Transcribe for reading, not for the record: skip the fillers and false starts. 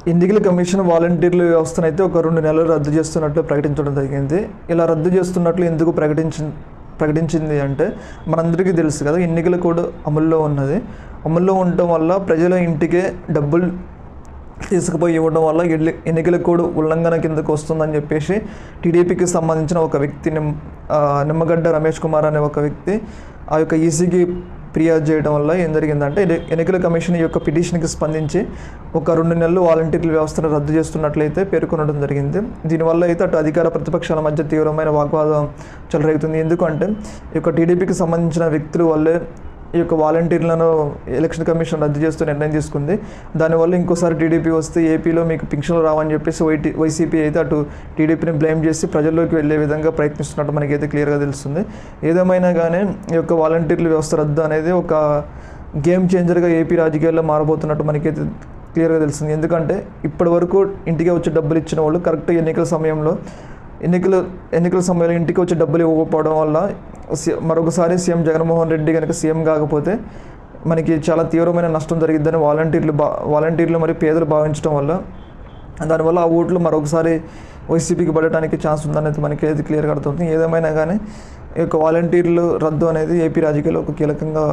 ఎన్నికల కమిషన్ వాలంటీర్ల వ్యవస్థనైతే ఒక 2 నెలలు రద్దు చేస్తున్నట్లు ప్రకటించడం జరిగింది. ఇలా రద్దు చేస్తున్నట్లు ఎందుకు ప్రకటించింది అంటే మనందరికీ తెలుసు కదా, ఎన్నికల కోడ్ అమల్లో ఉన్నది. అమల్లో ఉండటం వల్ల ప్రజల ఇంటికే డబ్బులు తీసుకుపోయి ఇవ్వడం వల్ల ఎన్నికల కోడ్ ఉల్లంఘన కిందకు వస్తుందని చెప్పేసి టీడీపీకి సంబంధించిన ఒక వ్యక్తి నిమ్మగడ్డ రమేష్ కుమార్ అనే ఒక వ్యక్తి ఆ యొక్క ఈసీకి ఫిర్యాదు చేయడం వల్ల ఏం జరిగిందంటే ఎన్నికల కమిషన్ యొక్క పిటిషన్కి స్పందించి ఒక 2 నెలలు వాలంటీర్ల వ్యవస్థను రద్దు చేస్తున్నట్లయితే పేర్కొనడం జరిగింది. దీనివల్ల అయితే అటు అధికార ప్రతిపక్షాల మధ్య తీవ్రమైన వాగ్వాదం చెలరేగుతుంది. ఎందుకంటే ఈ యొక్క టీడీపీకి సంబంధించిన వ్యక్తుల వల్లే ఈ యొక్క వాలంటీర్లను ఎలక్షన్ కమిషన్ రద్దు చేస్తూ నిర్ణయం తీసుకుంది. దానివల్ల ఇంకోసారి టీడీపీ వస్తే ఏపీలో మీకు పింఛన్లు రావని చెప్పేసి వైసీపీ అయితే అటు టీడీపీని బ్లేమ్ చేసి ప్రజల్లోకి వెళ్ళే విధంగా ప్రయత్నిస్తున్నట్టు మనకైతే క్లియర్గా తెలుస్తుంది. ఏదేమైనా కానీ ఈ యొక్క వాలంటీర్ల వ్యవస్థ రద్దు అనేది ఒక గేమ్ చేంజర్గా ఏపీ రాజకీయాల్లో మారబోతున్నట్టు మనకైతే క్లియర్గా తెలుస్తుంది. ఎందుకంటే ఇప్పటి వరకు ఇంటికి వచ్చి డబ్బులు ఇచ్చిన వాళ్ళు కరెక్ట్ ఎన్నికల సమయంలో ఇంటికి వచ్చి డబ్బులు ఇవ్వకపోవడం వల్ల మరొకసారి సీఎం జగన్మోహన్ రెడ్డి కనుక సీఎం కాకపోతే మనకి చాలా తీవ్రమైన నష్టం జరిగిద్దని వాలంటీర్లు మరియు పేదలు భావించడం వల్ల దానివల్ల ఆ ఓట్లు మరొకసారి వైసీపీకి పడటానికి ఛాన్స్ ఉందనేది మనకి అయితే క్లియర్గా అర్థమవుతుంది. ఏదేమైనా కానీ ఈ యొక్క వాలంటీర్లు రద్దు అనేది ఏపీ రాజకీయాల్లో ఒక కీలకంగా